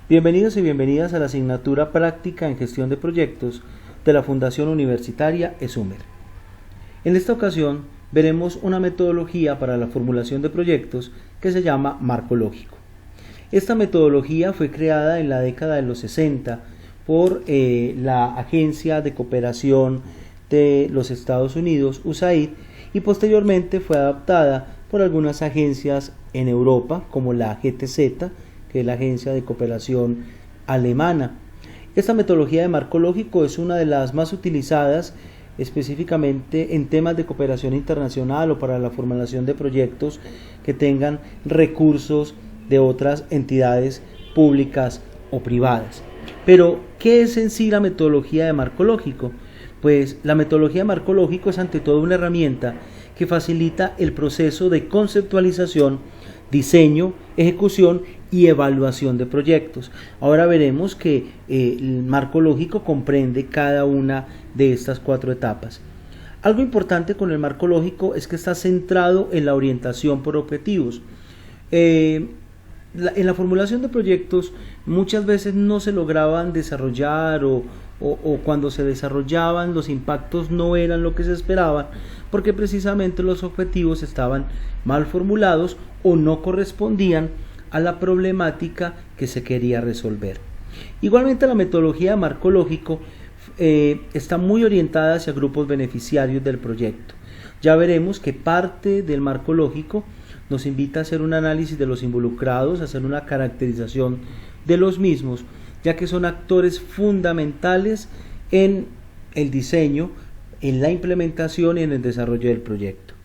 Bienvenidos y bienvenidas a la asignatura Práctica en Gestión de Proyectos de la Fundación Universitaria ESUMER. En esta ocasión veremos una metodología para la formulación de proyectos que se llama marco lógico. Esta metodología fue creada en la década de los 60 por la Agencia de Cooperación de los Estados Unidos, USAID, y posteriormente fue adaptada por algunas agencias en Europa, como la GTZ, que es la Agencia de Cooperación Alemana. Esta metodología de marco lógico es una de las más utilizadas específicamente en temas de cooperación internacional o para la formulación de proyectos que tengan recursos de otras entidades públicas o privadas. Pero, ¿qué es en sí la metodología de marco lógico? Pues la metodología de marco lógico es ante todo una herramienta que facilita el proceso de conceptualización, diseño, ejecución y evaluación de proyectos. Ahora veremos que el marco lógico comprende cada una de estas 4 etapas. Algo importante con el marco lógico es que está centrado en la orientación por objetivos. En la formulación de proyectos muchas veces no se lograban desarrollar o cuando se desarrollaban los impactos no eran lo que se esperaba porque precisamente los objetivos estaban mal formulados o no correspondían a la problemática que se quería resolver. Igualmente la metodología de marco lógico está muy orientada hacia grupos beneficiarios del proyecto. Ya veremos que parte del marco lógico nos invita a hacer un análisis de los involucrados, a hacer una caracterización de los mismos, ya que son actores fundamentales en el diseño, en la implementación y en el desarrollo del proyecto.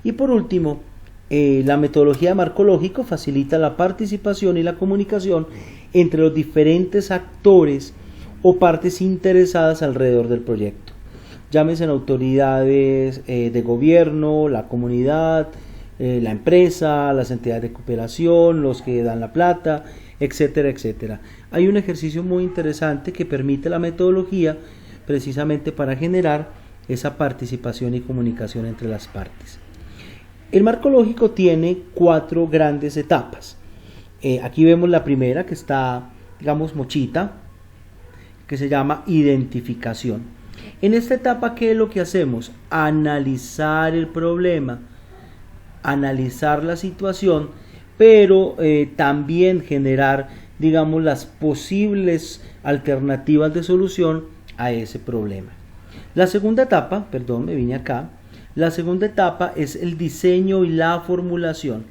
Y por último, la metodología de marco lógico facilita la participación y la comunicación entre los diferentes actores o partes interesadas alrededor del proyecto. Llámense autoridades de gobierno, la comunidad, la empresa, las entidades de cooperación, los que dan la plata, etcétera, etcétera. Hay un ejercicio muy interesante que permite la metodología precisamente para generar esa participación y comunicación entre las partes. El marco lógico tiene 4 grandes etapas. Aquí vemos la primera que está, digamos, mochita, que se llama identificación. En esta etapa, ¿qué es lo que hacemos? Analizar el problema, analizar la situación, pero también generar, digamos, las posibles alternativas de solución a ese problema. La segunda etapa, la segunda etapa es el diseño y la formulación,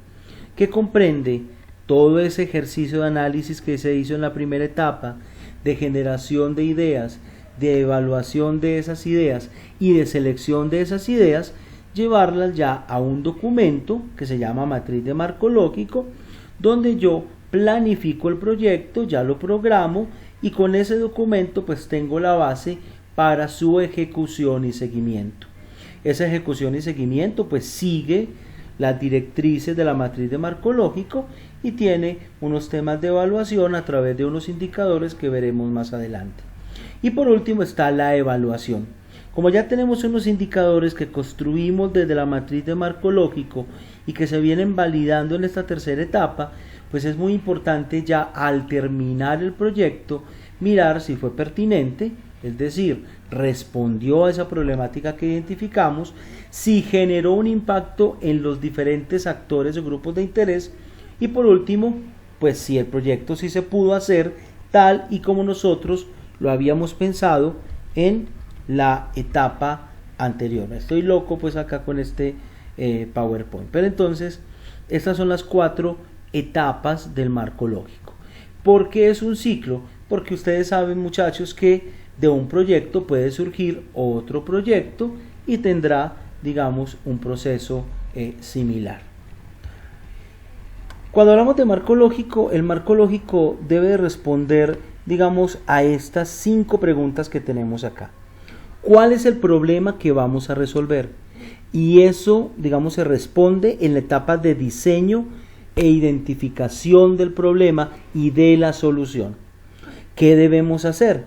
que comprende todo ese ejercicio de análisis que se hizo en la primera etapa, de generación de ideas, de evaluación de esas ideas y de selección de esas ideas, llevarlas ya a un documento que se llama matriz de marco lógico, donde yo planifico el proyecto, ya lo programo y con ese documento pues tengo la base para su ejecución y seguimiento. Esa ejecución y seguimiento pues sigue las directrices de la matriz de marco lógico y tiene unos temas de evaluación a través de unos indicadores que veremos más adelante. Y por último está la evaluación. Como ya tenemos unos indicadores que construimos desde la matriz de marco lógico y que se vienen validando en esta tercera etapa, pues es muy importante ya al terminar el proyecto mirar si fue pertinente, es decir, respondió a esa problemática que identificamos, si generó un impacto en los diferentes actores o grupos de interés y por último, pues si el proyecto sí se pudo hacer tal y como nosotros lo habíamos pensado en la etapa anterior. Estoy loco pues acá con este PowerPoint, pero entonces estas son las 4 etapas del marco lógico. ¿Por qué es un ciclo? Porque ustedes saben, muchachos, que de un proyecto puede surgir otro proyecto y tendrá, digamos, un proceso similar. Cuando hablamos de marco lógico, el marco lógico debe responder, digamos, a estas 5 preguntas que tenemos acá. ¿Cuál es el problema que vamos a resolver? Y eso, digamos, se responde en la etapa de diseño e identificación del problema y de la solución. ¿Qué debemos hacer?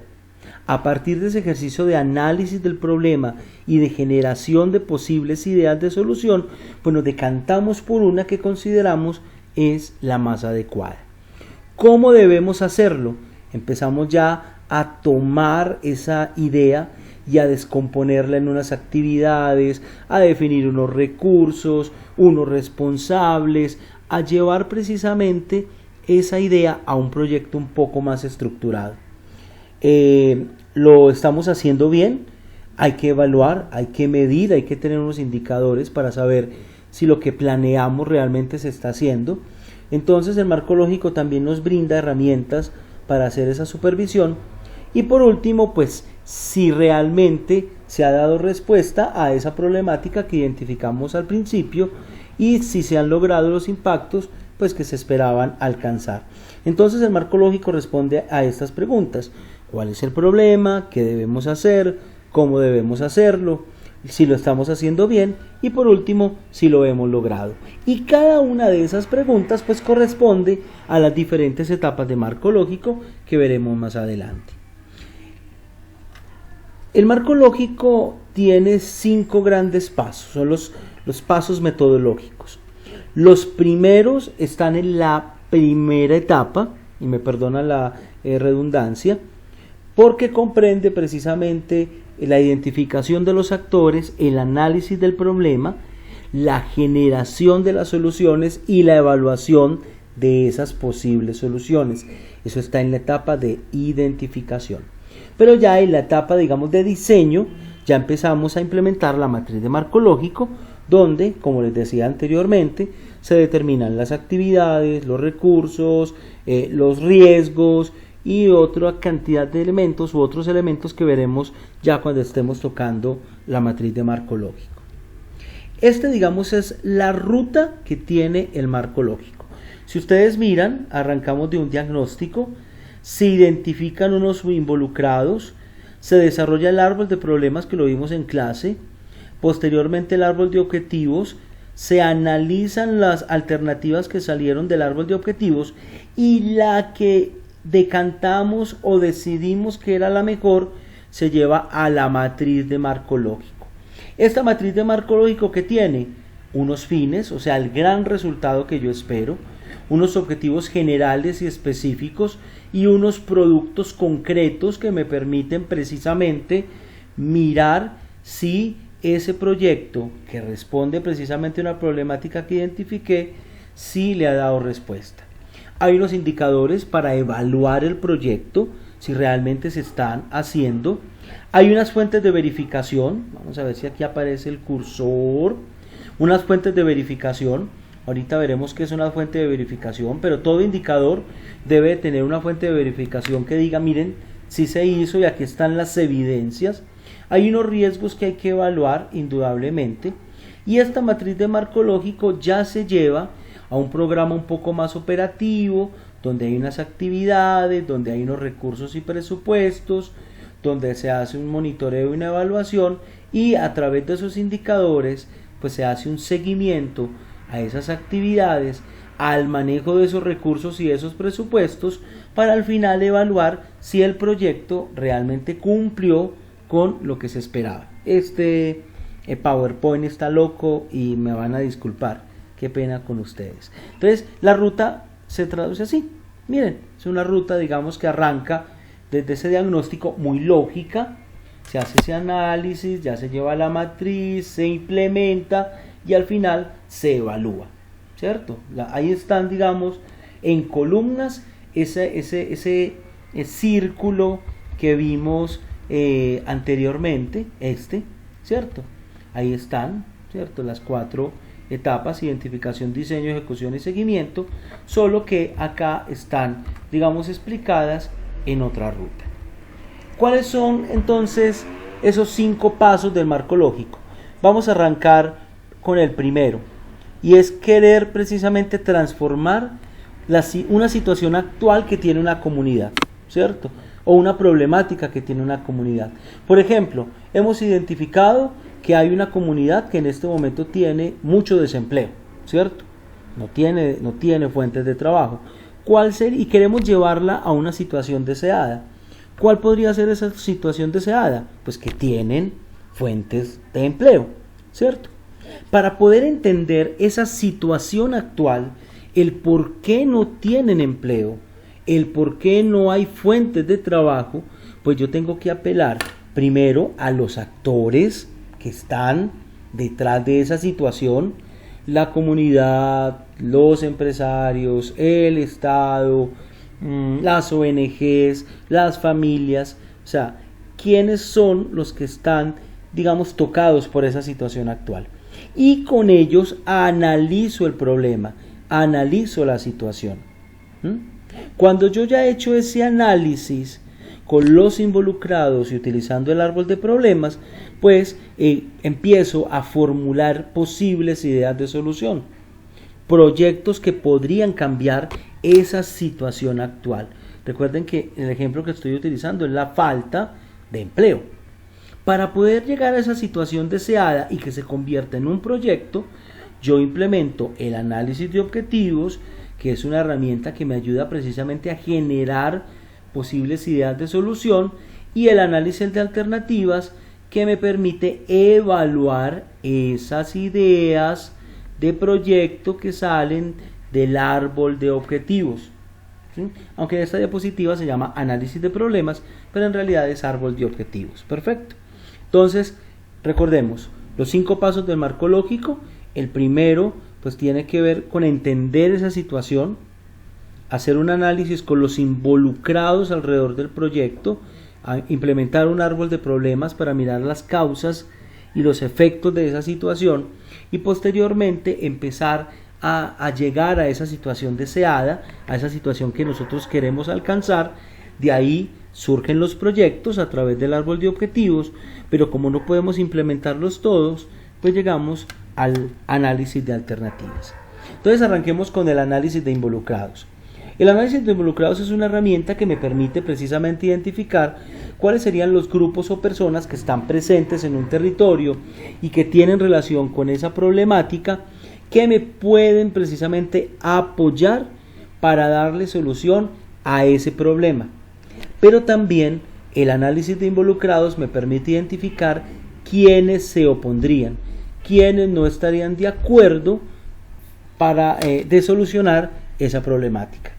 A partir de ese ejercicio de análisis del problema y de generación de posibles ideas de solución, pues nos decantamos por una que consideramos es la más adecuada. ¿Cómo debemos hacerlo? Empezamos ya a tomar esa idea y a descomponerla en unas actividades, a definir unos recursos, unos responsables, a llevar precisamente esa idea a un proyecto un poco más estructurado. Lo estamos haciendo bien, hay que evaluar, hay que medir, hay que tener unos indicadores para saber si lo que planeamos realmente se está haciendo. Entonces el marco lógico también nos brinda herramientas para hacer esa supervisión. Y por último, pues si realmente se ha dado respuesta a esa problemática que identificamos al principio y si se han logrado los impactos pues que se esperaban alcanzar. Entonces el marco lógico responde a estas preguntas: ¿cuál es el problema? ¿Qué debemos hacer? ¿Cómo debemos hacerlo? Si lo estamos haciendo bien, y por último, si lo hemos logrado. Y cada una de esas preguntas pues corresponde a las diferentes etapas de marco lógico que veremos más adelante. El marco lógico tiene 5 grandes pasos, son los pasos metodológicos. Los primeros están en la primera etapa, y me perdona la redundancia, porque comprende precisamente la identificación de los actores, el análisis del problema, la generación de las soluciones y la evaluación de esas posibles soluciones. Eso está en la etapa de identificación. Pero ya en la etapa, digamos, de diseño, ya empezamos a implementar la matriz de marco lógico, donde, como les decía anteriormente, se determinan las actividades, los recursos, los riesgos y otra cantidad de elementos u otros elementos que veremos ya cuando estemos tocando la matriz de marco lógico. Digamos, es la ruta que tiene el marco lógico. Si ustedes miran, arrancamos de un diagnóstico, se identifican unos involucrados, se desarrolla el árbol de problemas que lo vimos en clase, posteriormente el árbol de objetivos, se analizan las alternativas que salieron del árbol de objetivos y la que decantamos o decidimos que era la mejor se lleva a la matriz de marco lógico. Esta matriz de marco lógico que tiene unos fines, o sea, el gran resultado que yo espero, unos objetivos generales y específicos y unos productos concretos que me permiten precisamente mirar si ese proyecto que responde precisamente a una problemática que identifiqué, si le ha dado respuesta. Hay unos indicadores para evaluar el proyecto, si realmente se están haciendo. Hay unas fuentes de verificación, vamos a ver si aquí aparece el cursor, unas fuentes de verificación. Ahorita veremos qué es una fuente de verificación, pero todo indicador debe tener una fuente de verificación que diga, miren, si se hizo y aquí están las evidencias. Hay unos riesgos que hay que evaluar indudablemente, y esta matriz de marco lógico ya se lleva a un programa un poco más operativo, donde hay unas actividades, donde hay unos recursos y presupuestos, donde se hace un monitoreo y una evaluación, y a través de esos indicadores pues se hace un seguimiento a esas actividades, al manejo de esos recursos y esos presupuestos, para al final evaluar si el proyecto realmente cumplió con lo que se esperaba. PowerPoint está loco y me van a disculpar, qué pena con ustedes. Entonces la ruta se traduce así, miren, es una ruta, digamos, que arranca desde ese diagnóstico muy lógica, se hace ese análisis, ya se lleva a la matriz, se implementa y al final se evalúa, ¿cierto? Ahí están, digamos, en columnas ese círculo que vimos anteriormente, ¿cierto? Ahí están, ¿cierto? Las 4 etapas: identificación, diseño, ejecución y seguimiento, solo que acá están, digamos, explicadas en otra ruta. ¿Cuáles son entonces esos 5 pasos del marco lógico? Vamos a arrancar con el primero, y es querer precisamente transformar una situación actual que tiene una comunidad, ¿cierto? O una problemática que tiene una comunidad. Por ejemplo, hemos identificado que hay una comunidad que en este momento tiene mucho desempleo, ¿cierto? No tiene fuentes de trabajo. Y queremos llevarla a una situación deseada. ¿Cuál podría ser esa situación deseada? Pues que tienen fuentes de empleo, ¿cierto? Para poder entender esa situación actual, el por qué no tienen empleo, el por qué no hay fuentes de trabajo, pues yo tengo que apelar primero a los actores que están detrás de esa situación, la comunidad, los empresarios, el Estado, las ONGs, las familias, o sea, quiénes son los que están, digamos, tocados por esa situación actual. Y con ellos analizo el problema, analizo la situación. Cuando yo ya he hecho ese análisis con los involucrados y utilizando el árbol de problemas, pues empiezo a formular posibles ideas de solución, proyectos que podrían cambiar esa situación actual. Recuerden que el ejemplo que estoy utilizando es la falta de empleo. Para poder llegar a esa situación deseada y que se convierta en un proyecto, yo implemento el análisis de objetivos, que es una herramienta que me ayuda precisamente a generar posibles ideas de solución, y el análisis de alternativas, que me permite evaluar esas ideas de proyecto que salen del árbol de objetivos. ¿Sí? Aunque en esta diapositiva se llama análisis de problemas, pero en realidad es árbol de objetivos. Perfecto. Entonces, recordemos los 5 pasos del marco lógico. El primero, pues tiene que ver con entender esa situación, hacer un análisis con los involucrados alrededor del proyecto, implementar un árbol de problemas para mirar las causas y los efectos de esa situación, y posteriormente empezar a llegar a esa situación deseada, a esa situación que nosotros queremos alcanzar. De ahí surgen los proyectos a través del árbol de objetivos, pero como no podemos implementarlos todos, pues llegamos al análisis de alternativas. Entonces arranquemos con el análisis de involucrados. El análisis de involucrados es una herramienta que me permite precisamente identificar cuáles serían los grupos o personas que están presentes en un territorio y que tienen relación con esa problemática, que me pueden precisamente apoyar para darle solución a ese problema. Pero también el análisis de involucrados me permite identificar quiénes se opondrían, quiénes no estarían de acuerdo de solucionar esa problemática.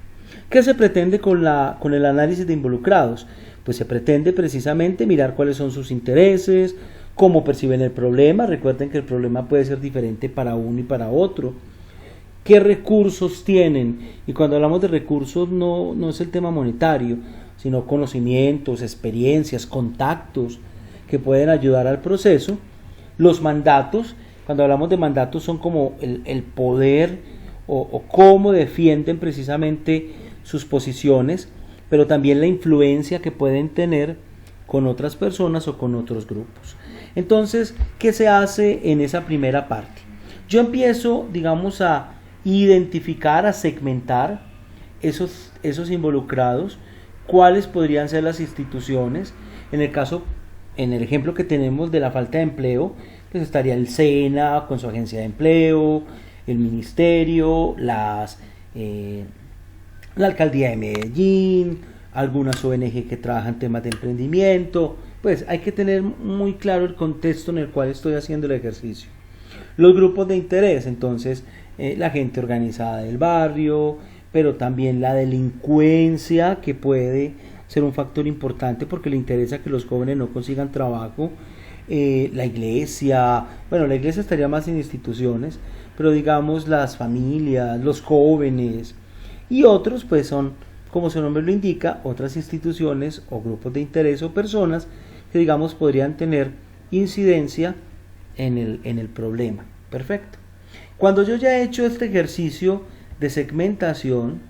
¿Qué se pretende con el análisis de involucrados? Pues se pretende precisamente mirar cuáles son sus intereses, cómo perciben el problema. Recuerden que el problema puede ser diferente para uno y para otro. ¿Qué recursos tienen? Y cuando hablamos de recursos no es el tema monetario, sino conocimientos, experiencias, contactos que pueden ayudar al proceso. Los mandatos, cuando hablamos de mandatos, son como el poder o cómo defienden precisamente sus posiciones, pero también la influencia que pueden tener con otras personas o con otros grupos. Entonces, ¿qué se hace en esa primera parte? Yo empiezo, digamos, a identificar, a segmentar esos involucrados, cuáles podrían ser las instituciones. En el ejemplo que tenemos de la falta de empleo, pues estaría el SENA con su agencia de empleo, el ministerio, la alcaldía de Medellín, algunas ONG que trabajan temas de emprendimiento. Pues hay que tener muy claro el contexto en el cual estoy haciendo el ejercicio. Los grupos de interés, entonces la gente organizada del barrio, pero también la delincuencia, que puede ser un factor importante porque le interesa que los jóvenes no consigan trabajo. La iglesia, bueno, la iglesia estaría más en instituciones, pero digamos las familias, los jóvenes, y otros pues son, como su nombre lo indica, otras instituciones o grupos de interés o personas que digamos podrían tener incidencia en el problema. Perfecto. Cuando yo ya he hecho este ejercicio de segmentación,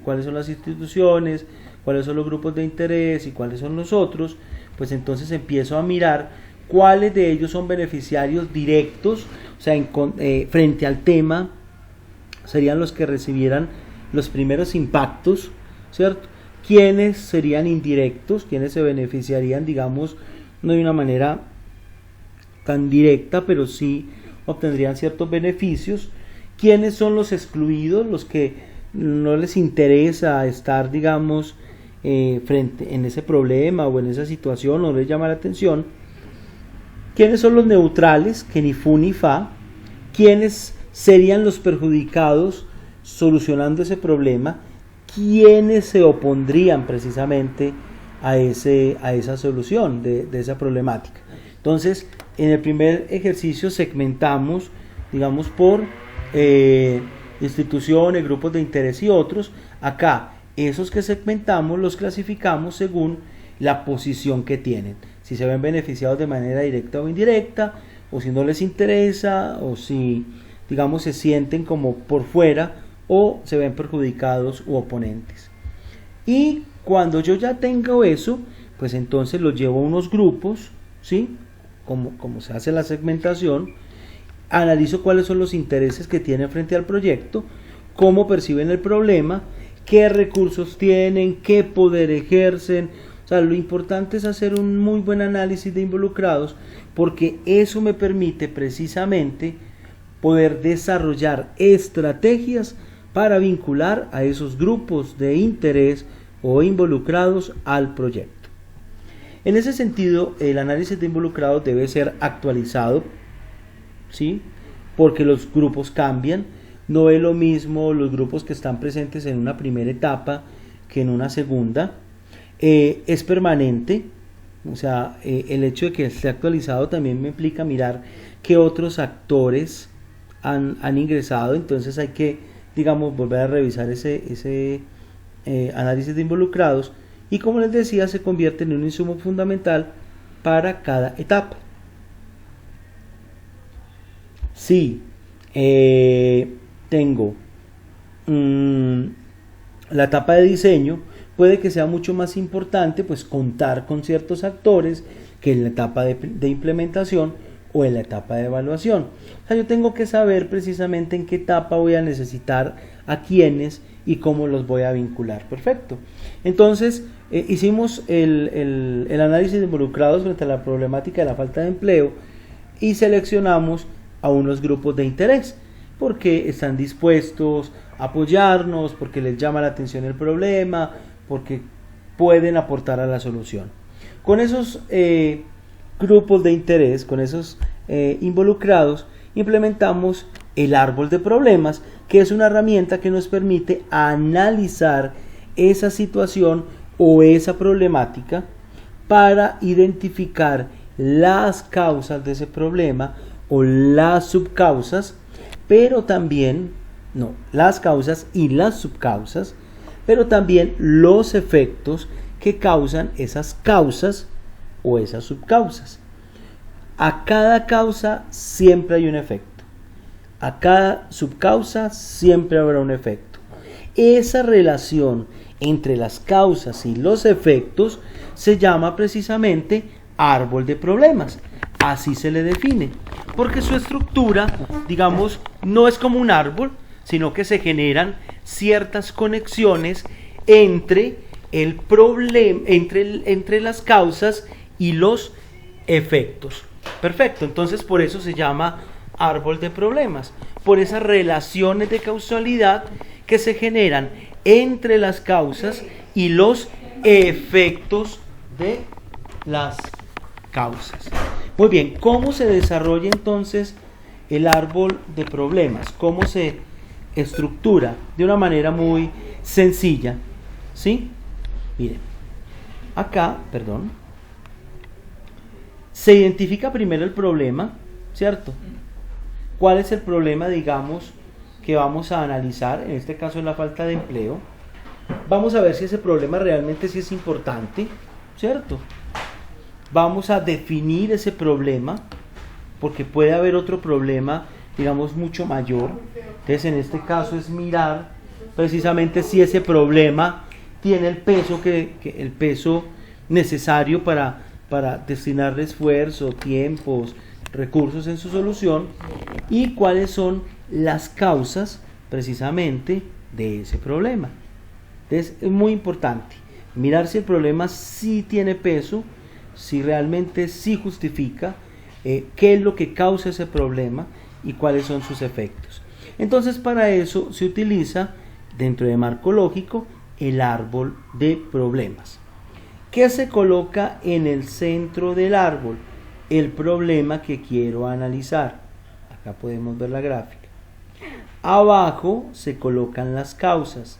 cuáles son las instituciones, cuáles son los grupos de interés y cuáles son los otros, pues entonces empiezo a mirar cuáles de ellos son beneficiarios directos, o sea, frente al tema serían los que recibieran los primeros impactos, ¿cierto? ¿Quiénes serían indirectos? ¿Quiénes se beneficiarían, digamos, no de una manera tan directa, pero sí obtendrían ciertos beneficios? ¿Quiénes son los excluidos, los que no les interesa estar, digamos, frente en ese problema o en esa situación, no les llama la atención? ¿Quiénes son los neutrales, que ni fu ni fa? ¿Quiénes serían los perjudicados solucionando ese problema? quiénes se opondrían precisamente a esa solución de esa problemática. Entonces, en el primer ejercicio segmentamos, digamos, por instituciones, grupos de interés y otros. Acá, esos que segmentamos los clasificamos según la posición que tienen. Si se ven beneficiados de manera directa o indirecta, o si no les interesa, o si, digamos, se sienten como por fuera, o se ven perjudicados u oponentes. Y cuando yo ya tengo eso, pues entonces los llevo a unos grupos, ¿sí? Como se hace la segmentación, analizo cuáles son los intereses que tienen frente al proyecto, cómo perciben el problema, qué recursos tienen, qué poder ejercen. O sea, lo importante es hacer un muy buen análisis de involucrados, porque eso me permite precisamente poder desarrollar estrategias para vincular a esos grupos de interés o involucrados al proyecto. En ese sentido, el análisis de involucrados debe ser actualizado, ¿sí? Porque los grupos cambian. No es lo mismo los grupos que están presentes en una primera etapa que en una segunda. Es permanente, o sea, el hecho de que esté actualizado también me implica mirar qué otros actores han ingresado. Entonces hay que, digamos, volver a revisar ese análisis de involucrados, y como les decía, se convierte en un insumo fundamental para cada etapa. Si tengo la etapa de diseño, puede que sea mucho más importante pues contar con ciertos actores que en la etapa de implementación o en la etapa de evaluación. O sea, yo tengo que saber precisamente en qué etapa voy a necesitar a quiénes y cómo los voy a vincular. Perfecto. Entonces, hicimos el análisis de involucrados frente a la problemática de la falta de empleo y seleccionamos a unos grupos de interés porque están dispuestos a apoyarnos, porque les llama la atención el problema, porque pueden aportar a la solución. Con esos grupos de interés, con esos involucrados, implementamos el árbol de problemas, que es una herramienta que nos permite analizar esa situación o esa problemática para identificar las causas de ese problema o las subcausas, pero también, las causas y las subcausas, pero también los efectos que causan esas causas o esas subcausas. A cada causa siempre hay un efecto. A cada subcausa siempre habrá un efecto. Esa relación entre las causas y los efectos se llama precisamente árbol de problemas. Así se le define. Porque su estructura, digamos, no es como un árbol, sino que se generan ciertas conexiones entre el problema, entre las causas y los efectos. Perfecto, entonces por eso se llama árbol de problemas, por esas relaciones de causalidad que se generan entre las causas y los efectos de las causas. Muy bien, ¿cómo se desarrolla entonces el árbol de problemas? ¿Cómo se estructura? De una manera muy sencilla, ¿sí? Miren, acá, se identifica primero el problema, ¿cierto? ¿Cuál es el problema, digamos, que vamos a analizar? En este caso es la falta de empleo. Vamos a ver si ese problema realmente sí es importante, ¿cierto? Vamos a definir ese problema, porque puede haber otro problema, digamos, mucho mayor. Entonces, en este caso es mirar precisamente si ese problema tiene el peso el peso necesario para destinarle esfuerzo, tiempos, recursos en su solución, y cuáles son las causas precisamente de ese problema. Entonces es muy importante mirar si el problema sí tiene peso, si realmente sí justifica, qué es lo que causa ese problema y cuáles son sus efectos. Entonces para eso se utiliza, dentro de marco lógico, el árbol de problemas. ¿Qué se coloca en el centro del árbol? El problema que quiero analizar. Acá podemos ver la gráfica. Abajo se colocan las causas.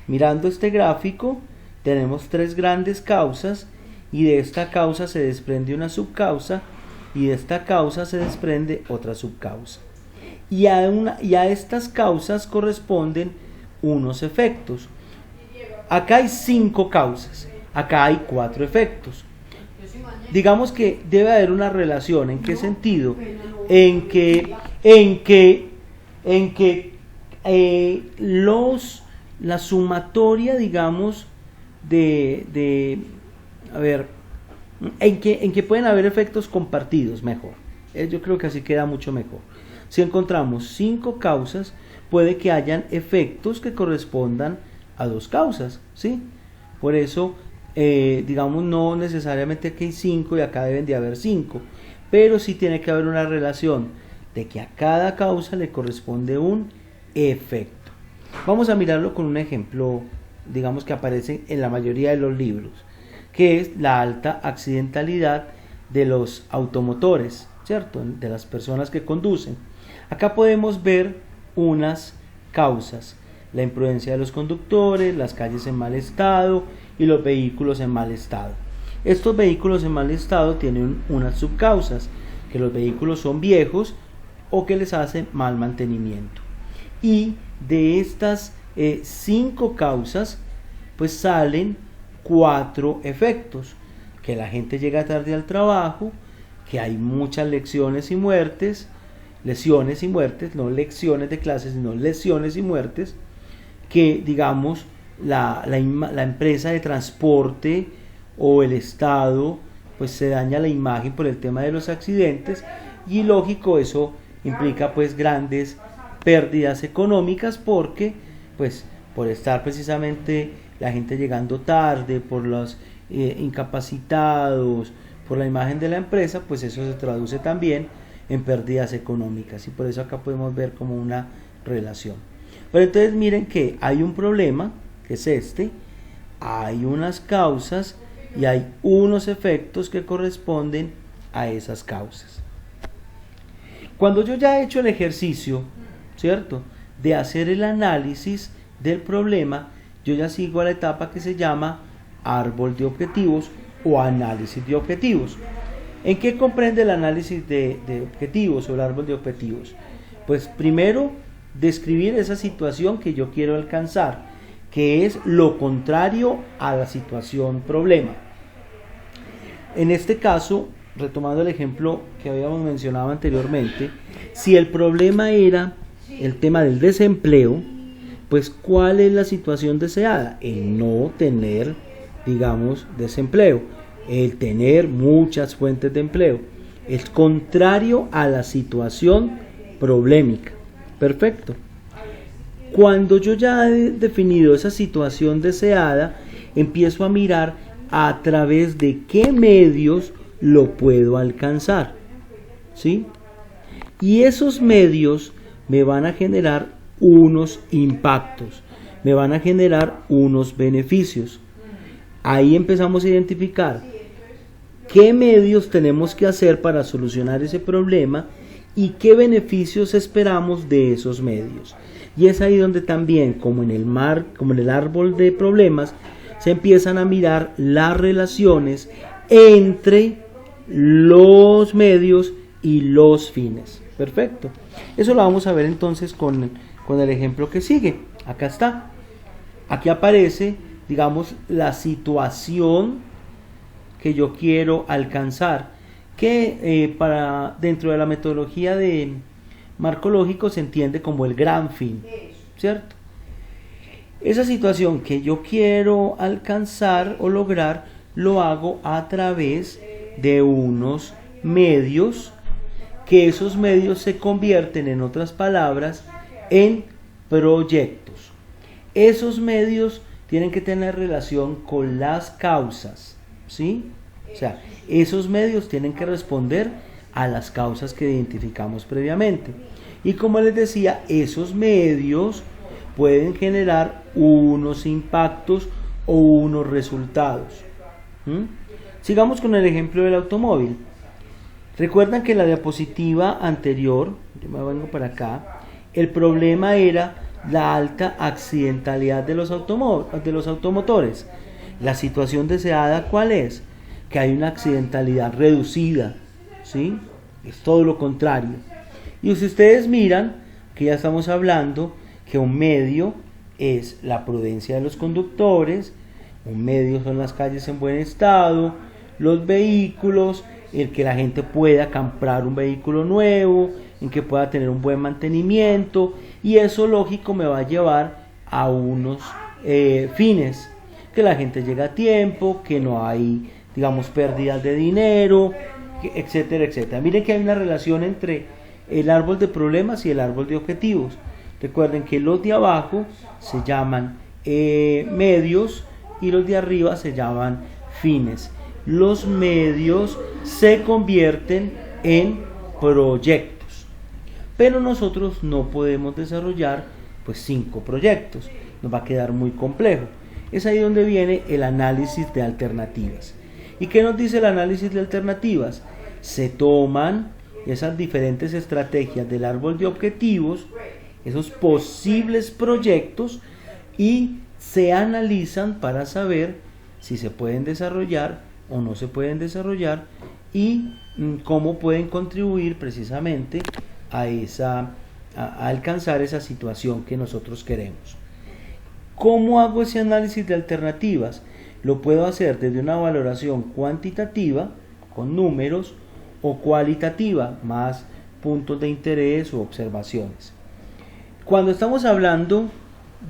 Mirando este gráfico, tenemos tres grandes causas y de esta causa se desprende una subcausa y de esta causa se desprende otra subcausa. Y a estas causas corresponden unos efectos. Acá hay 5 causas, acá hay 4 efectos. Digamos que debe haber una relación. ¿En qué sentido? En que la sumatoria, digamos, en que pueden haber efectos compartidos, mejor. Yo creo que así queda mucho mejor. Si encontramos 5 causas, puede que hayan efectos que correspondan a 2 causas, ¿sí? Por eso, digamos, no necesariamente que hay 5 y acá deben de haber 5, pero sí tiene que haber una relación de que a cada causa le corresponde un efecto. Vamos a mirarlo con un ejemplo, digamos, que aparece en la mayoría de los libros, que es la alta accidentalidad de los automotores, ¿cierto? De las personas que conducen. Acá podemos ver unas causas: la imprudencia de los conductores, las calles en mal estado y los vehículos en mal estado. Estos vehículos en mal estado tienen unas subcausas, que los vehículos son viejos o que les hacen mal mantenimiento. Y de estas 5 causas, pues salen 4 efectos: que la gente llega tarde al trabajo, que hay muchas lesiones y muertes, no lecciones de clases, sino lesiones y muertes, que, digamos, la empresa de transporte o el Estado, pues se daña la imagen por el tema de los accidentes, y lógico, eso implica pues grandes pérdidas económicas, porque pues por estar precisamente la gente llegando tarde, por los incapacitados, por la imagen de la empresa, pues eso se traduce también en pérdidas económicas, y por eso acá podemos ver como una relación. Pero entonces miren que hay un problema, que es este, hay unas causas y hay unos efectos que corresponden a esas causas. Cuando yo ya he hecho el ejercicio, ¿cierto?, de hacer el análisis del problema, yo ya sigo a la etapa que se llama árbol de objetivos o análisis de objetivos. ¿En qué comprende el análisis de objetivos o el árbol de objetivos? Pues primero, describir esa situación que yo quiero alcanzar, que es lo contrario a la situación problema. En este caso, retomando el ejemplo que habíamos mencionado anteriormente, si el problema era el tema del desempleo, pues ¿cuál es la situación deseada? El no tener, digamos, desempleo, el tener muchas fuentes de empleo. Es contrario a la situación problemática. Perfecto. Cuando yo ya he definido esa situación deseada, empiezo a mirar a través de qué medios lo puedo alcanzar, ¿sí? Y esos medios me van a generar unos impactos, me van a generar unos beneficios. Ahí empezamos a identificar qué medios tenemos que hacer para solucionar ese problema y qué beneficios esperamos de esos medios. Y es ahí donde también, como en el árbol de problemas, se empiezan a mirar las relaciones entre los medios y los fines. Perfecto. Eso lo vamos a ver entonces con el ejemplo que sigue. Acá está. Aquí aparece, digamos, la situación que yo quiero alcanzar, que dentro de la metodología de marco lógico se entiende como el gran fin, ¿cierto? Esa situación que yo quiero alcanzar o lograr, lo hago a través de unos medios, que esos medios se convierten, en otras palabras, en proyectos. Esos medios tienen que tener relación con las causas, ¿sí? O sea, esos medios tienen que responder a las causas que identificamos previamente. Y como les decía, esos medios pueden generar unos impactos o unos resultados. Sigamos con el ejemplo del automóvil. Recuerdan que en la diapositiva anterior, yo me vengo para acá, el problema era la alta accidentalidad de los automotores. La situación deseada, ¿cuál es? Que hay una accidentalidad reducida, ¿sí? Es todo lo contrario. Y si ustedes miran, que ya estamos hablando que un medio es la prudencia de los conductores, un medio son las calles en buen estado, los vehículos, el que la gente pueda comprar un vehículo nuevo, en que pueda tener un buen mantenimiento, y eso lógico me va a llevar a unos fines, que la gente llega a tiempo, que no hay, digamos, pérdidas de dinero, etcétera, etcétera. Miren que hay una relación entre el árbol de problemas y el árbol de objetivos. Recuerden que los de abajo se llaman medios y los de arriba se llaman fines. Los medios se convierten en proyectos, pero nosotros no podemos desarrollar pues 5 proyectos, nos va a quedar muy complejo. Es ahí donde viene el análisis de alternativas. ¿Y qué nos dice el análisis de alternativas? Se toman esas diferentes estrategias del árbol de objetivos, esos posibles proyectos, y se analizan para saber si se pueden desarrollar o no se pueden desarrollar, y cómo pueden contribuir precisamente a alcanzar esa situación que nosotros queremos. ¿Cómo hago ese análisis de alternativas? Lo puedo hacer desde una valoración cuantitativa, con números, o cualitativa, más puntos de interés o observaciones. Cuando estamos hablando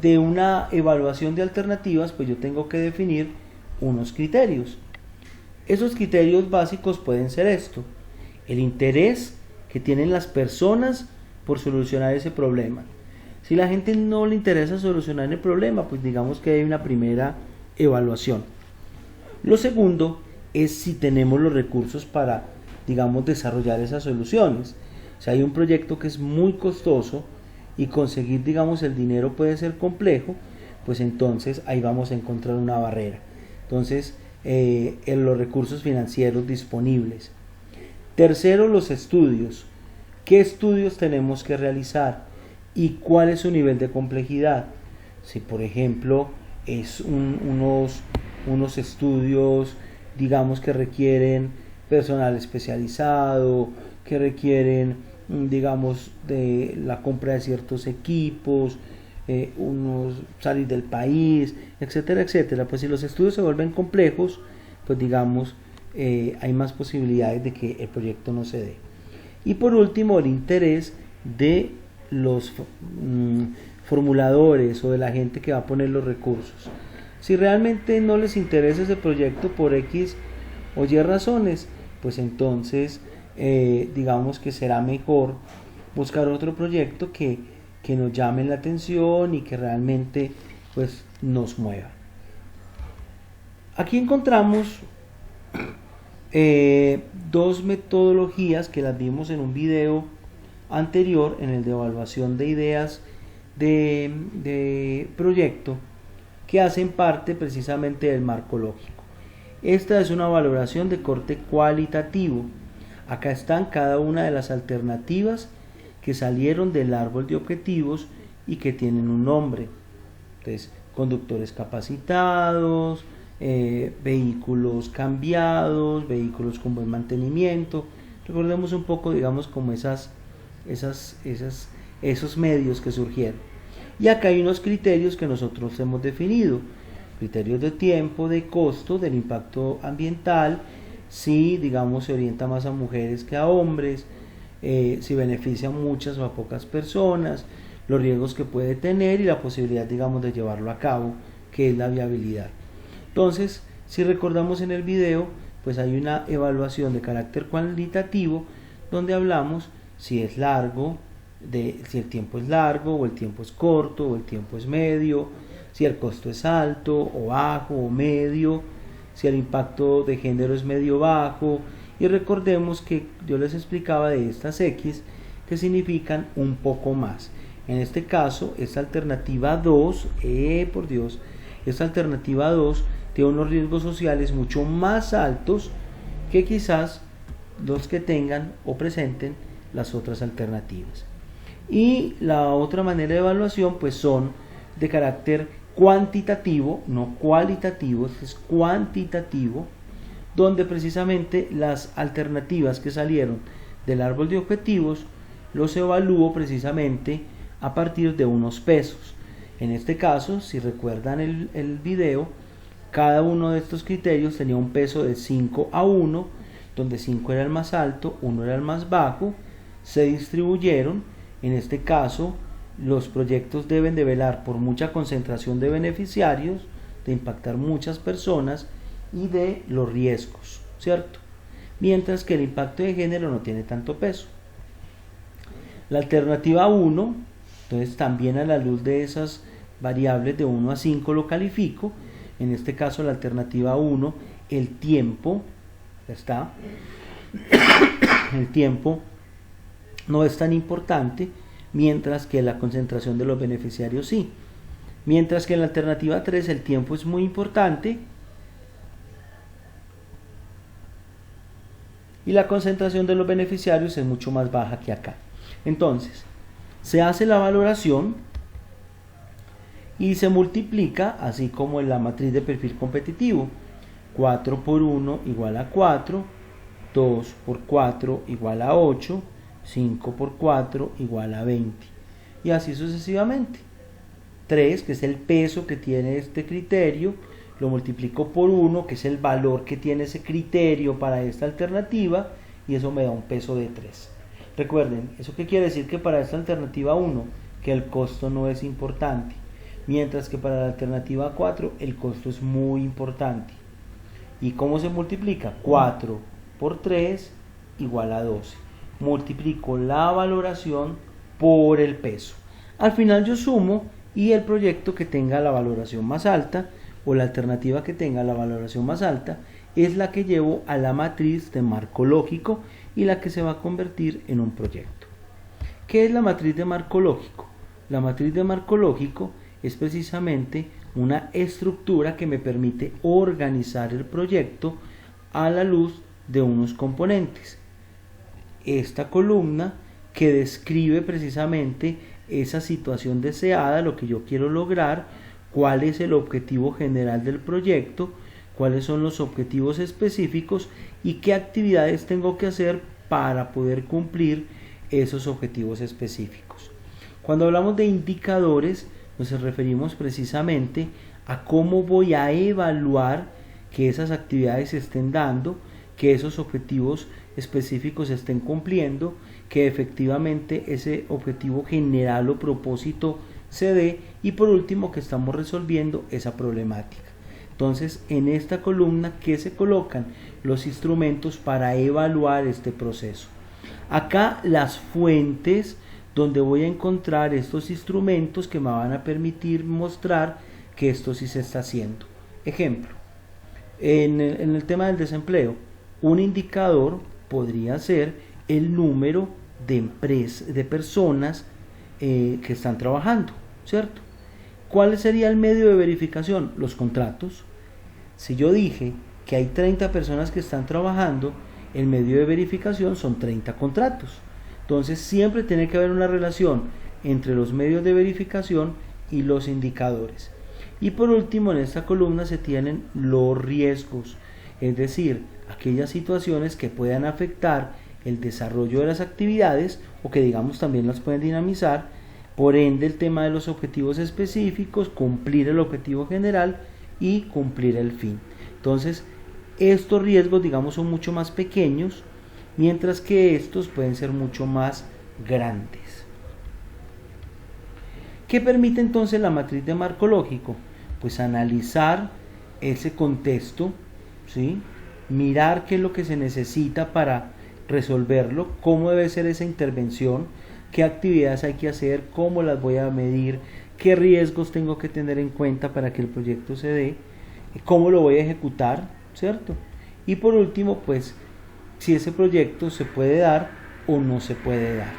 de una evaluación de alternativas, pues yo tengo que definir unos criterios. Esos criterios básicos pueden ser esto: el interés que tienen las personas por solucionar ese problema. Si la gente no le interesa solucionar el problema, pues digamos que hay una primera evaluación. Lo segundo es si tenemos los recursos para, digamos, desarrollar esas soluciones. Si hay un proyecto que es muy costoso y conseguir, digamos, el dinero puede ser complejo, pues entonces ahí vamos a encontrar una barrera. Entonces, en los recursos financieros disponibles. Tercero, los estudios. ¿Qué estudios tenemos que realizar? ¿Y cuál es su nivel de complejidad? Si, por ejemplo, es unos estudios, digamos, que requieren personal especializado, que requieren, digamos, de la compra de ciertos equipos, salir del país, etcétera, etcétera. Pues si los estudios se vuelven complejos, pues digamos, hay más posibilidades de que el proyecto no se dé. Y por último, el interés de los formuladores o de la gente que va a poner los recursos. Si realmente no les interesa ese proyecto por X o Y razones, pues entonces digamos que será mejor buscar otro proyecto que nos llame la atención y que realmente pues nos mueva. Aquí encontramos dos metodologías que las vimos en un video anterior, en el de evaluación de ideas de proyecto, que hacen parte precisamente del marco lógico. Esta es una valoración de corte cualitativo. Acá están cada una de las alternativas que salieron del árbol de objetivos y que tienen un nombre. Entonces, conductores capacitados, vehículos cambiados, vehículos con buen mantenimiento. Recordemos un poco, digamos, como esos medios que surgieron. Y acá hay unos criterios que nosotros hemos definido: criterios de tiempo, de costo, del impacto ambiental, si, digamos, se orienta más a mujeres que a hombres, si beneficia a muchas o a pocas personas, los riesgos que puede tener y la posibilidad, digamos, de llevarlo a cabo, que es la viabilidad. Entonces, si recordamos en el video, pues hay una evaluación de carácter cualitativo donde hablamos si es largo, si el tiempo es largo o el tiempo es corto o el tiempo es medio, si el costo es alto o bajo o medio, si el impacto de género es medio bajo. Y recordemos que yo les explicaba de estas X que significan un poco más. En este caso, esta alternativa 2, por Dios, esta alternativa 2 tiene unos riesgos sociales mucho más altos que quizás los que tengan o presenten las otras alternativas. Y la otra manera de evaluación pues son de carácter cuantitativo, no cualitativo, es cuantitativo, donde precisamente las alternativas que salieron del árbol de objetivos los evalúo precisamente a partir de unos pesos. En este caso, si recuerdan el video, cada uno de estos criterios tenía un peso de 5:1, donde 5 era el más alto, 1 era el más bajo, se distribuyeron. En este caso, los proyectos deben de velar por mucha concentración de beneficiarios, de impactar muchas personas y de los riesgos, ¿cierto? Mientras que el impacto de género no tiene tanto peso. La alternativa 1, entonces también a la luz de esas variables de 1 a 5 lo califico. En este caso la alternativa 1, el tiempo, está, el tiempo no es tan importante, mientras que la concentración de los beneficiarios sí. Mientras que en la alternativa 3 el tiempo es muy importante y la concentración de los beneficiarios es mucho más baja que acá. Entonces, se hace la valoración y se multiplica, así como en la matriz de perfil competitivo. 4 por 1 igual a 4, 2 por 4 igual a 8, 5 por 4 igual a 20. Y así sucesivamente. 3, que es el peso que tiene este criterio, lo multiplico por 1, que es el valor que tiene ese criterio para esta alternativa, y eso me da un peso de 3. Recuerden, ¿eso qué quiere decir? Que para esta alternativa 1, que el costo no es importante, mientras que para la alternativa 4 el costo es muy importante. ¿Y cómo se multiplica? 4 por 3 igual a 12. Multiplico la valoración por el peso. Al final yo sumo y el proyecto que tenga la valoración más alta o la alternativa que tenga la valoración más alta es la que llevo a la matriz de marco lógico y la que se va a convertir en un proyecto. ¿Qué es la matriz de marco lógico? La matriz de marco lógico es precisamente una estructura que me permite organizar el proyecto a la luz de unos componentes. Esta columna que describe precisamente esa situación deseada, lo que yo quiero lograr, cuál es el objetivo general del proyecto, cuáles son los objetivos específicos y qué actividades tengo que hacer para poder cumplir esos objetivos específicos. Cuando hablamos de indicadores, nos referimos precisamente a cómo voy a evaluar que esas actividades se estén dando, que esos objetivos específicos se estén cumpliendo, que efectivamente ese objetivo general o propósito se dé y por último que estamos resolviendo esa problemática. Entonces, en esta columna, ¿qué se colocan? Los instrumentos para evaluar este proceso. Acá las fuentes donde voy a encontrar estos instrumentos que me van a permitir mostrar que esto sí se está haciendo. Ejemplo, en el tema del desempleo, un indicador podría ser el número de personas que están trabajando, ¿cierto? ¿Cuál sería el medio de verificación? Los contratos. Si yo dije que hay 30 personas que están trabajando, el medio de verificación son 30 contratos. Entonces siempre tiene que haber una relación entre los medios de verificación y los indicadores. Y por último, en esta columna se tienen los riesgos, es decir, aquellas situaciones que puedan afectar el desarrollo de las actividades o que digamos también las pueden dinamizar, por ende el tema de los objetivos específicos, cumplir el objetivo general y cumplir el fin. Entonces estos riesgos digamos son mucho más pequeños, mientras que estos pueden ser mucho más grandes. ¿Qué permite entonces la matriz de marco lógico? Pues analizar ese contexto, ¿sí? Mirar qué es lo que se necesita para resolverlo, cómo debe ser esa intervención, qué actividades hay que hacer, cómo las voy a medir, qué riesgos tengo que tener en cuenta para que el proyecto se dé, cómo lo voy a ejecutar, ¿cierto? Y por último, pues, si ese proyecto se puede dar o no se puede dar.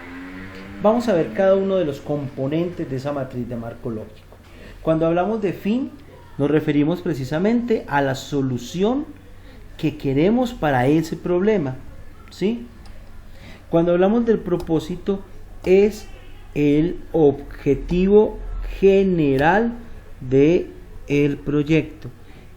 Vamos a ver cada uno de los componentes de esa matriz de marco lógico. Cuando hablamos de fin, nos referimos precisamente a la solución que queremos para ese problema, ¿sí? Cuando hablamos del propósito, es el objetivo general de el proyecto.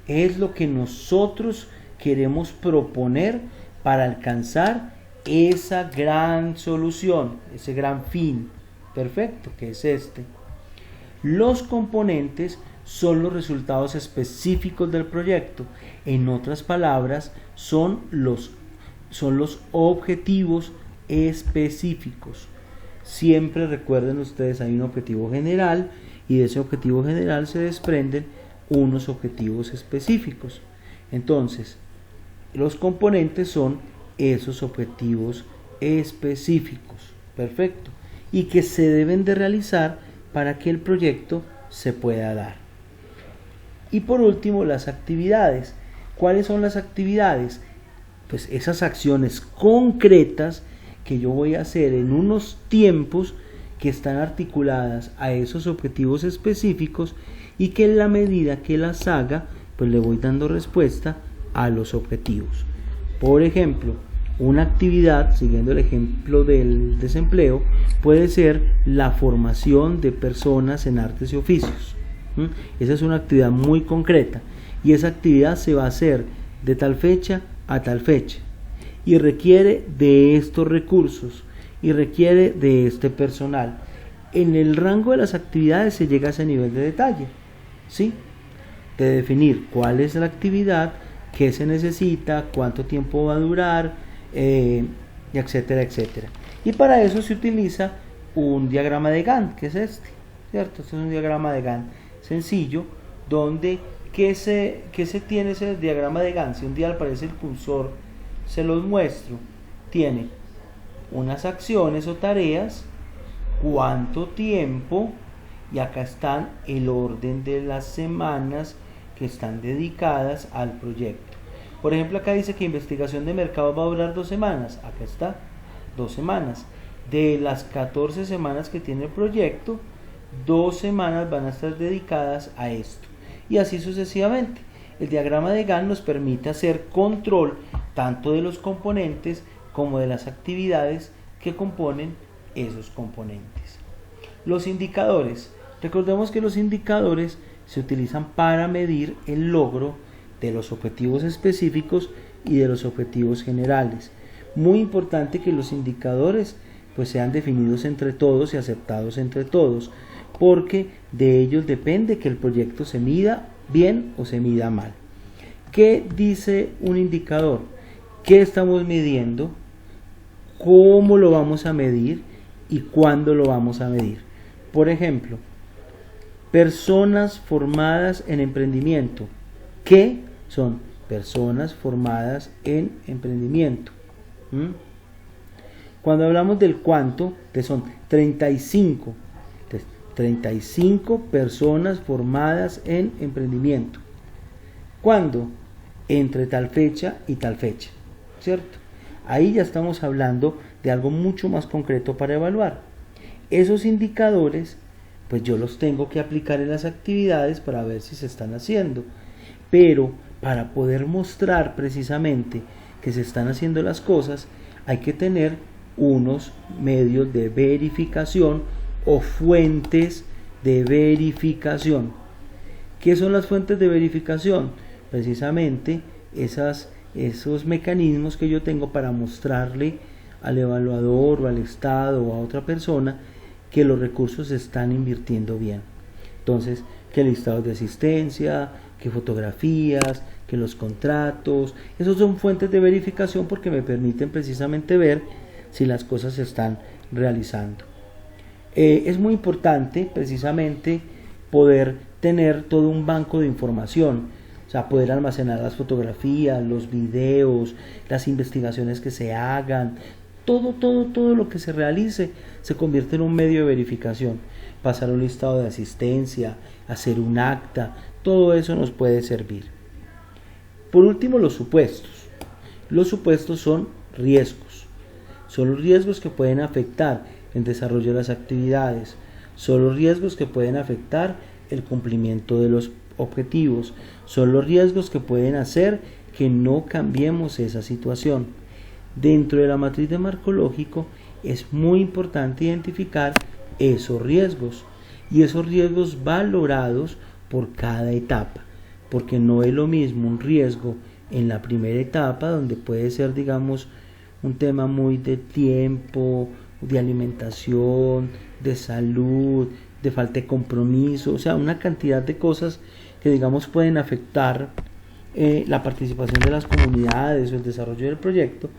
Es lo que nosotros queremos proponer para alcanzar esa gran solución, ese gran fin perfecto que es este. Los componentes son los resultados específicos del proyecto. En otras palabras, son los objetivos específicos. Siempre recuerden ustedes, hay un objetivo general y de ese objetivo general se desprenden unos objetivos específicos. Entonces, los componentes son esos objetivos específicos, perfecto, y que se deben de realizar para que el proyecto se pueda dar. Y por último, las actividades. ¿Cuáles son las actividades? Pues esas acciones concretas que yo voy a hacer en unos tiempos que están articuladas a esos objetivos específicos y que en la medida que las haga, pues le voy dando respuesta a los objetivos. Por ejemplo, una actividad, siguiendo el ejemplo del desempleo, puede ser la formación de personas en artes y oficios. Esa es una actividad muy concreta y esa actividad se va a hacer de tal fecha a tal fecha y requiere de estos recursos y requiere de este personal. En el rango de las actividades se llega a ese nivel de detalle, ¿sí? De definir cuál es la actividad, qué se necesita, cuánto tiempo va a durar, etcétera, etcétera. Y para eso se utiliza un diagrama de Gantt, que es este, ¿cierto? Este es un diagrama de Gantt sencillo, donde ¿qué se tiene ese diagrama de Gantt? Si un día aparece el cursor, se los muestro. Tiene unas acciones o tareas, cuánto tiempo, y acá están el orden de las semanas que están dedicadas al proyecto. Por ejemplo, acá dice que investigación de mercado va a durar 2 semanas. Acá está, 2 semanas. De las 14 semanas que tiene el proyecto, 2 semanas van a estar dedicadas a esto. Y así sucesivamente. El diagrama de Gantt nos permite hacer control tanto de los componentes como de las actividades que componen esos componentes. Los indicadores. Recordemos que los indicadores se utilizan para medir el logro de los objetivos específicos y de los objetivos generales. Muy importante que los indicadores pues sean definidos entre todos y aceptados entre todos, porque de ellos depende que el proyecto se mida bien o se mida mal. ¿Qué dice un indicador? ¿Qué estamos midiendo? ¿Cómo lo vamos a medir? ¿Y cuándo lo vamos a medir? Por ejemplo, personas formadas en emprendimiento. ¿Qué son? Personas formadas en emprendimiento. Cuando hablamos del cuánto, son 35. 35 personas formadas en emprendimiento. ¿Cuándo? Entre tal fecha y tal fecha, ¿cierto? Ahí ya estamos hablando de algo mucho más concreto para evaluar. Esos indicadores, pues yo los tengo que aplicar en las actividades para ver si se están haciendo. Pero para poder mostrar precisamente que se están haciendo las cosas, hay que tener unos medios de verificación o fuentes de verificación. ¿Qué son las fuentes de verificación? Precisamente esos mecanismos que yo tengo para mostrarle al evaluador o al Estado o a otra persona que los recursos se están invirtiendo bien. Entonces, que listados de asistencia, que fotografías, que los contratos, esos son fuentes de verificación porque me permiten precisamente ver si las cosas se están realizando. Es muy importante precisamente poder tener todo un banco de información, o sea, poder almacenar las fotografías, los videos, las investigaciones que se hagan, todo lo que se realice se convierte en un medio de verificación. Pasar un listado de asistencia, hacer un acta, todo eso nos puede servir. Por último, los supuestos. Los supuestos son riesgos. Son los riesgos que pueden afectar el desarrollo de las actividades. Son los riesgos que pueden afectar el cumplimiento de los objetivos. Son los riesgos que pueden hacer que no cambiemos esa situación. Dentro de la matriz de marco lógico es muy importante identificar esos riesgos y esos riesgos valorados por cada etapa, porque no es lo mismo un riesgo en la primera etapa, donde puede ser, digamos, un tema muy de tiempo, de alimentación, de salud, de falta de compromiso, o sea, una cantidad de cosas que, digamos, pueden afectar la participación de las comunidades o el desarrollo del proyecto,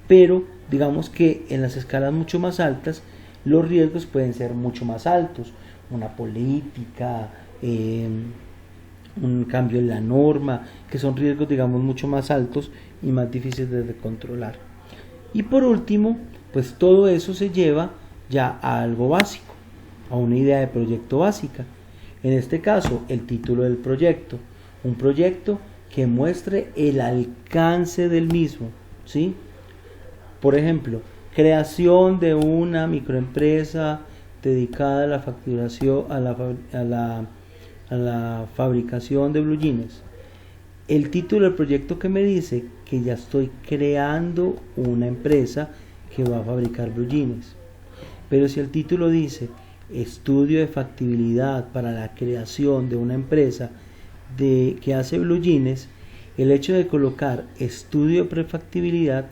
pero digamos que en las escalas mucho más altas los riesgos pueden ser mucho más altos, una política, un cambio en la norma, que son riesgos, digamos, mucho más altos y más difíciles de controlar. Y por último, pues todo eso se lleva ya a algo básico, a una idea de proyecto básica. En este caso, el título del proyecto, un proyecto que muestre el alcance del mismo, ¿sí? Por ejemplo, creación de una microempresa dedicada a la facturación, a la fabricación de blue jeans. El título del proyecto que me dice que ya estoy creando una empresa que va a fabricar blue jeans. Pero si el título dice estudio de factibilidad para la creación de una empresa que hace blue jeans, el hecho de colocar estudio de prefactibilidad,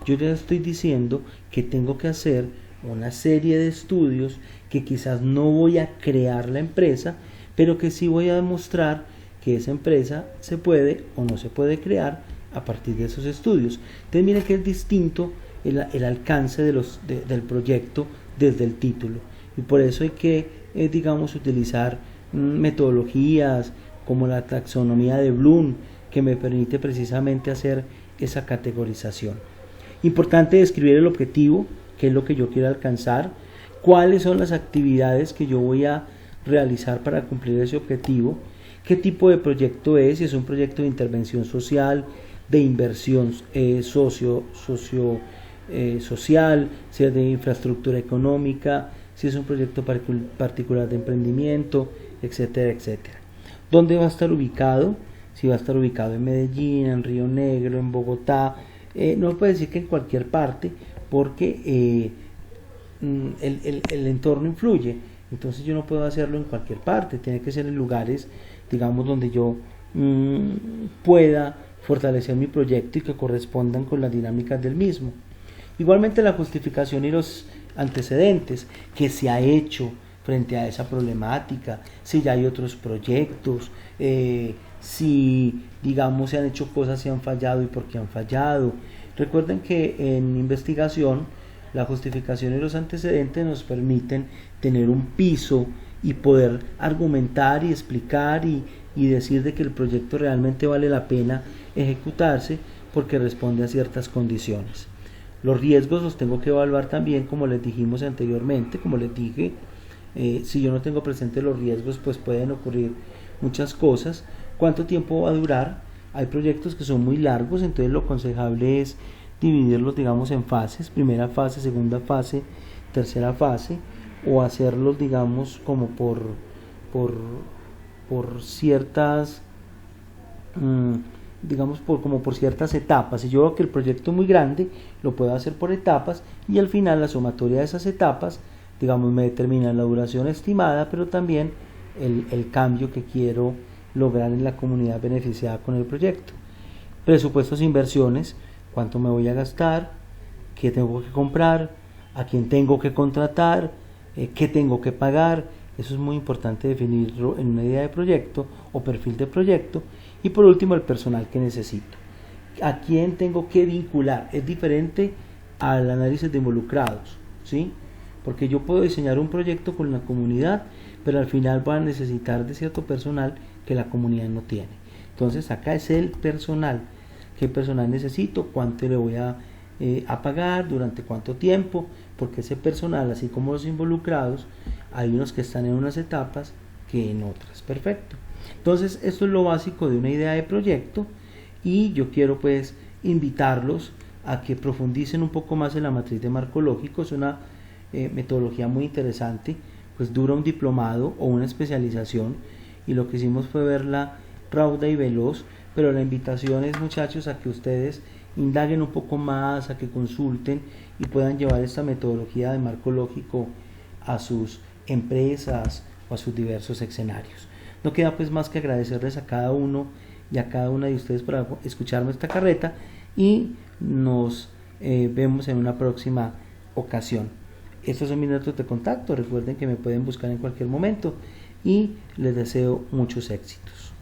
yo ya estoy diciendo que tengo que hacer una serie de estudios que quizás no voy a crear la empresa, pero que sí voy a demostrar que esa empresa se puede o no se puede crear a partir de esos estudios. Entonces miren que es distinto el alcance del proyecto desde el título, y por eso hay que digamos utilizar metodologías como la taxonomía de Bloom, que me permite precisamente hacer esa categorización. Importante describir el objetivo, qué es lo que yo quiero alcanzar, cuáles son las actividades que yo voy a realizar para cumplir ese objetivo, qué tipo de proyecto es, si es un proyecto de intervención social, de inversión social, si es de infraestructura económica, si es un proyecto particular de emprendimiento, etcétera, etcétera. ¿Dónde va a estar ubicado? Si va a estar ubicado en Medellín, en Río Negro, en Bogotá, no puede decir que en cualquier parte, porque el entorno influye. Entonces yo no puedo hacerlo en cualquier parte, tiene que ser en lugares, digamos, donde yo pueda fortalecer mi proyecto y que correspondan con las dinámicas del mismo. Igualmente la justificación y los antecedentes, que se ha hecho frente a esa problemática, si ya hay otros proyectos, si digamos se han hecho cosas, si han fallado y por qué han fallado. Recuerden que en investigación la justificación y los antecedentes nos permiten tener un piso y poder argumentar y explicar y decir de que el proyecto realmente vale la pena ejecutarse porque responde a ciertas condiciones. Los riesgos los tengo que evaluar también, como les dijimos anteriormente, como les dije, si yo no tengo presente los riesgos, pues pueden ocurrir muchas cosas. ¿Cuánto tiempo va a durar? Hay proyectos que son muy largos, entonces lo aconsejable es dividirlos, digamos, en fases, primera fase, segunda fase, tercera fase, o hacerlos, digamos, como por ciertas digamos como por ciertas etapas. Si yo veo que el proyecto es muy grande, lo puedo hacer por etapas, y al final la sumatoria de esas etapas, digamos, me determina la duración estimada, pero también el cambio que quiero lograr en la comunidad beneficiada con el proyecto. Presupuestos e inversiones, cuánto me voy a gastar, qué tengo que comprar, a quién tengo que contratar, qué tengo que pagar. Eso es muy importante definirlo en una idea de proyecto o perfil de proyecto. Y por último, el personal que necesito, a quién tengo que vincular. Es diferente al análisis de involucrados, ¿sí? Porque yo puedo diseñar un proyecto con la comunidad, pero al final van a necesitar de cierto personal que la comunidad no tiene. Entonces acá es el personal. ¿Qué personal necesito? ¿Cuánto le voy a pagar? ¿Durante cuánto tiempo? Porque ese personal, así como los involucrados, hay unos que están en unas etapas que en otras. Perfecto. Entonces esto es lo básico de una idea de proyecto, y yo quiero pues invitarlos a que profundicen un poco más en la matriz de marco lógico. Es una metodología muy interesante, pues dura un diplomado o una especialización, y lo que hicimos fue verla rauda y veloz, pero la invitación es, muchachos, a que ustedes indaguen un poco más, a que consulten y puedan llevar esta metodología de marco lógico a sus empresas o a sus diversos escenarios. No queda pues más que agradecerles a cada uno y a cada una de ustedes por escucharme esta carreta, y nos vemos en una próxima ocasión. Estos son mis datos de contacto, recuerden que me pueden buscar en cualquier momento y les deseo muchos éxitos.